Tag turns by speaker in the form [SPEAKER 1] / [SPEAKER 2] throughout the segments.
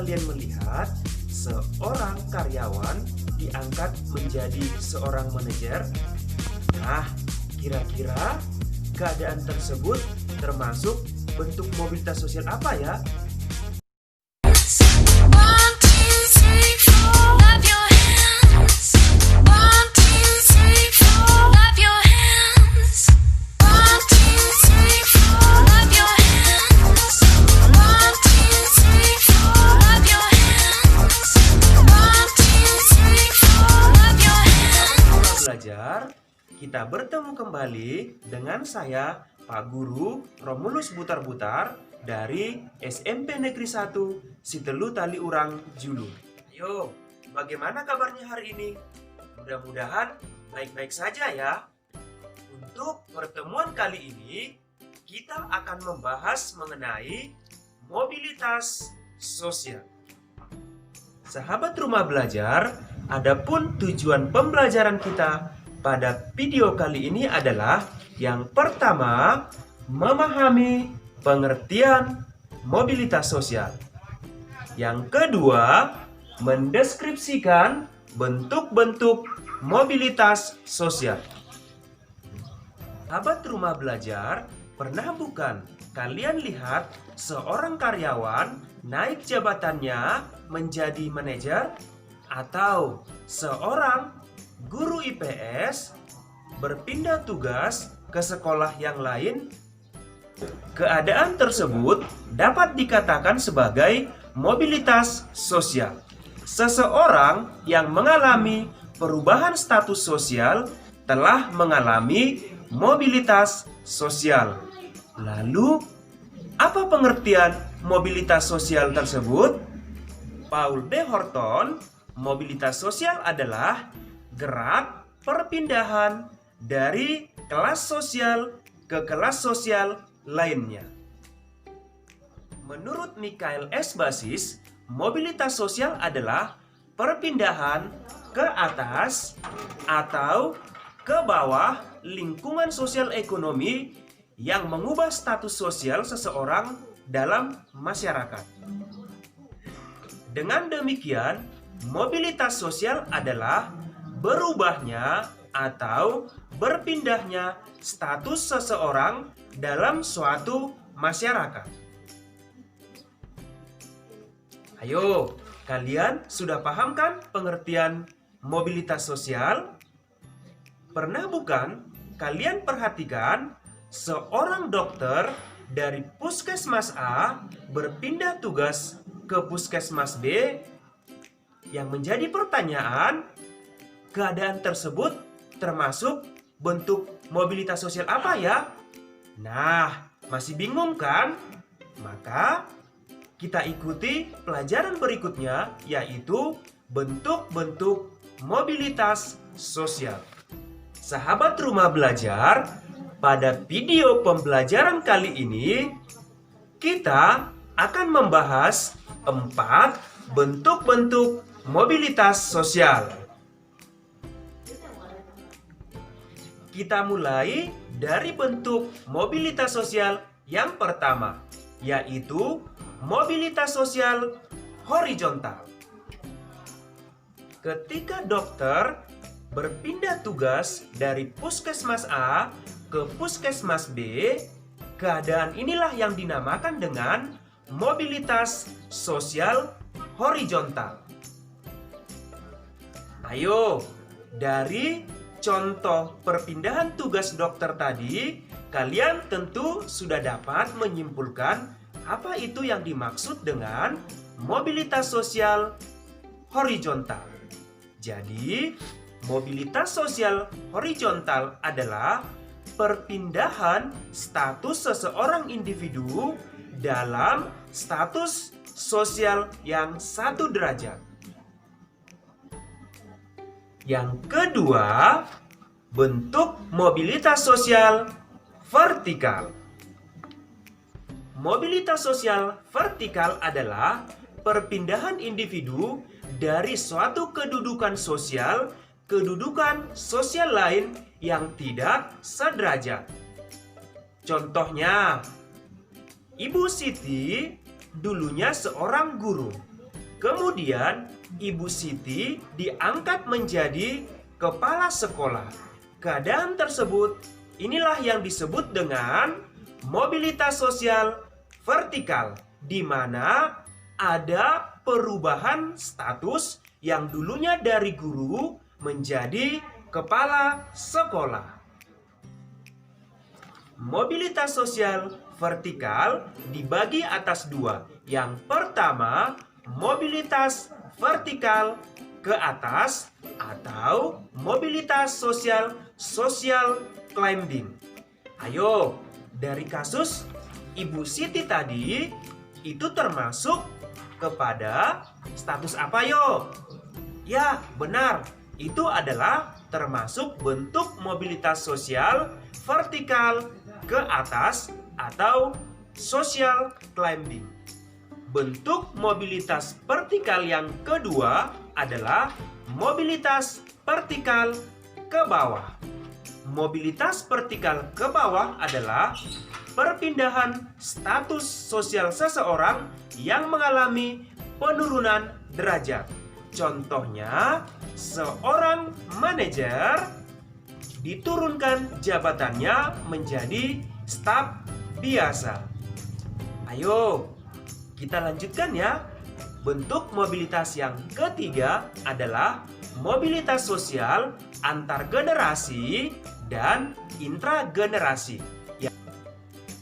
[SPEAKER 1] kalian melihat seorang karyawan diangkat menjadi seorang manajer? Nah, kira-kira keadaan tersebut termasuk bentuk mobilitas sosial apa ya? Belajar, kita bertemu kembali dengan saya, Pak Guru Romulus Butar-Butar dari SMP Negeri 1 Sitelu Taliurang, Julu. Ayo, bagaimana kabarnya hari ini? Mudah-mudahan baik-baik saja ya. Untuk pertemuan kali ini, kita akan membahas mengenai mobilitas sosial. Sahabat rumah belajar, adapun tujuan pembelajaran kita pada video kali ini adalah yang pertama, memahami pengertian mobilitas sosial. Yang kedua, mendeskripsikan bentuk-bentuk mobilitas sosial. Sahabat rumah belajar, pernah bukan kalian lihat seorang karyawan naik jabatannya menjadi manajer? Atau seorang guru IPS berpindah tugas ke sekolah yang lain? Keadaan tersebut dapat dikatakan sebagai mobilitas sosial. Seseorang yang mengalami perubahan status sosial telah mengalami mobilitas sosial. Lalu, apa pengertian mobilitas sosial tersebut? Paul D. Horton, mobilitas sosial adalah gerak perpindahan dari kelas sosial ke kelas sosial lainnya. Menurut Michael S. Basis, mobilitas sosial adalah perpindahan ke atas atau ke bawah lingkungan sosial ekonomi yang mengubah status sosial seseorang dalam masyarakat. Dengan demikian, mobilitas sosial adalah berubahnya atau berpindahnya status seseorang dalam suatu masyarakat. Ayo, kalian sudah paham kan pengertian mobilitas sosial? Pernah bukan kalian perhatikan seorang dokter dari puskesmas A berpindah tugas ke puskesmas B? Yang menjadi pertanyaan, keadaan tersebut termasuk bentuk mobilitas sosial apa ya? Nah, masih bingung kan? Maka kita ikuti pelajaran berikutnya, yaitu bentuk-bentuk mobilitas sosial. Sahabat rumah belajar, pada video pembelajaran kali ini kita akan membahas 4 bentuk-bentuk mobilitas sosial. Kita mulai dari bentuk mobilitas sosial yang pertama, yaitu mobilitas sosial horizontal. Ketika dokter berpindah tugas dari puskesmas A ke puskesmas B, keadaan inilah yang dinamakan dengan mobilitas sosial horizontal. Ayo, dari contoh perpindahan tugas dokter tadi, kalian tentu sudah dapat menyimpulkan apa itu yang dimaksud dengan mobilitas sosial horizontal. Jadi, mobilitas sosial horizontal adalah perpindahan status seseorang individu dalam status sosial yang satu derajat. Yang kedua, bentuk mobilitas sosial vertikal. Mobilitas sosial vertikal adalah perpindahan individu dari suatu kedudukan sosial ke kedudukan sosial lain yang tidak sederajat. Contohnya, Ibu Siti dulunya seorang guru. Kemudian, Ibu Siti diangkat menjadi kepala sekolah. Keadaan tersebut inilah yang disebut dengan mobilitas sosial vertikal, di mana ada perubahan status yang dulunya dari guru menjadi kepala sekolah. Mobilitas sosial vertikal dibagi atas dua. Yang pertama, mobilitas vertikal ke atas atau mobilitas social climbing. Ayo, dari kasus Ibu Siti tadi, itu termasuk kepada status apa yo? Ya, benar. Itu adalah termasuk bentuk mobilitas sosial vertikal ke atas atau social climbing. Bentuk mobilitas vertikal yang kedua adalah mobilitas vertikal ke bawah. Mobilitas vertikal ke bawah adalah perpindahan status sosial seseorang yang mengalami penurunan derajat. Contohnya, seorang manajer diturunkan jabatannya menjadi staf biasa. Ayo, kita lanjutkan ya. Bentuk mobilitas yang ketiga adalah mobilitas sosial antar generasi dan intragenerasi.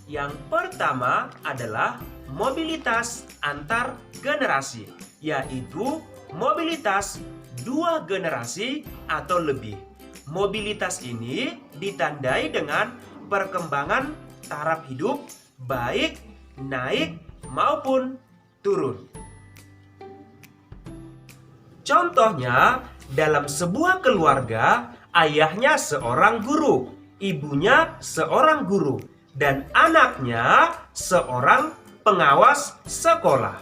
[SPEAKER 1] Yang pertama adalah mobilitas antar generasi, yaitu mobilitas dua generasi atau lebih. Mobilitas ini ditandai dengan perkembangan taraf hidup, baik naik maupun turun. Contohnya, dalam sebuah keluarga, ayahnya seorang guru, ibunya seorang guru, dan anaknya seorang pengawas sekolah.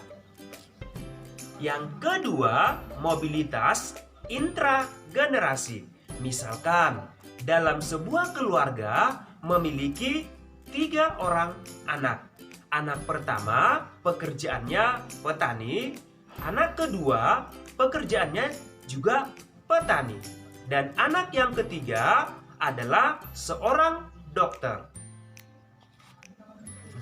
[SPEAKER 1] Yang kedua, mobilitas intragenerasi. Misalkan, dalam sebuah keluarga memiliki 3 orang anak. Anak pertama pekerjaannya petani, anak kedua pekerjaannya juga petani, dan anak yang ketiga adalah seorang dokter.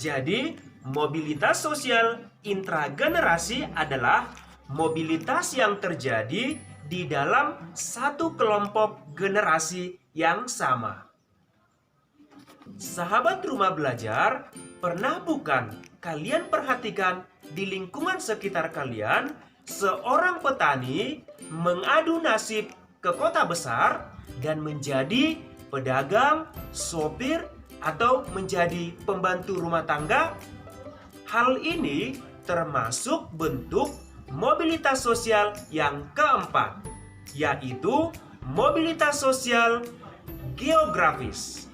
[SPEAKER 1] Jadi, mobilitas sosial intragenerasi adalah mobilitas yang terjadi di dalam satu kelompok generasi yang sama. Sahabat rumah belajar, pernah bukan kalian perhatikan di lingkungan sekitar kalian, seorang petani mengadu nasib ke kota besar dan menjadi pedagang, sopir, atau menjadi pembantu rumah tangga? Hal ini termasuk bentuk mobilitas sosial yang keempat, yaitu mobilitas sosial geografis.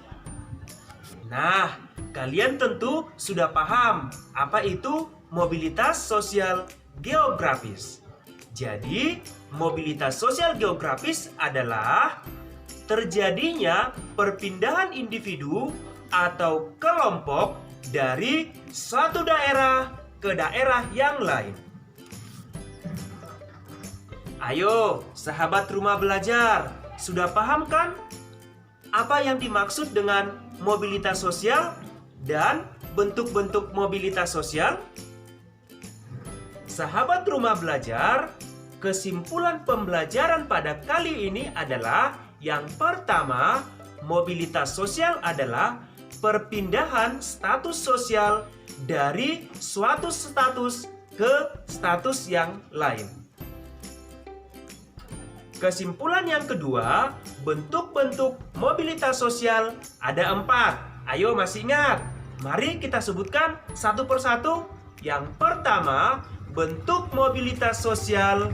[SPEAKER 1] Nah, kalian tentu sudah paham apa itu mobilitas sosial geografis. Jadi, mobilitas sosial geografis adalah terjadinya perpindahan individu atau kelompok dari suatu daerah ke daerah yang lain. Ayo, sahabat rumah belajar, sudah paham kan apa yang dimaksud dengan mobilitas sosial dan bentuk-bentuk mobilitas sosial? Sahabat rumah belajar, kesimpulan pembelajaran pada kali ini adalah yang pertama, mobilitas sosial adalah perpindahan status sosial dari suatu status ke status yang lain. Kesimpulan yang kedua, bentuk-bentuk mobilitas sosial ada 4. Ayo, masih ingat? Mari kita sebutkan satu persatu. Yang pertama, bentuk mobilitas sosial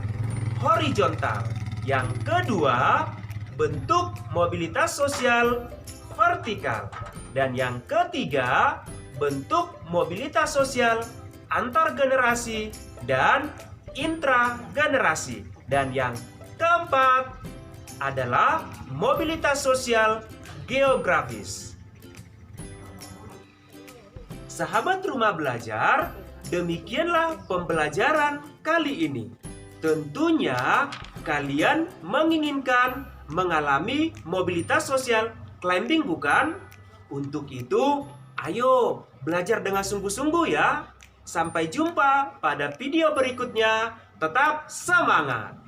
[SPEAKER 1] horizontal. Yang kedua, bentuk mobilitas sosial vertikal. Dan yang ketiga, bentuk mobilitas sosial antar generasi dan intragenerasi. Dan yang keempat adalah mobilitas sosial geografis. Sahabat rumah belajar, demikianlah pembelajaran kali ini. Tentunya kalian menginginkan mengalami mobilitas sosial climbing, bukan? Untuk itu, ayo belajar dengan sungguh-sungguh ya. Sampai jumpa pada video berikutnya. Tetap semangat!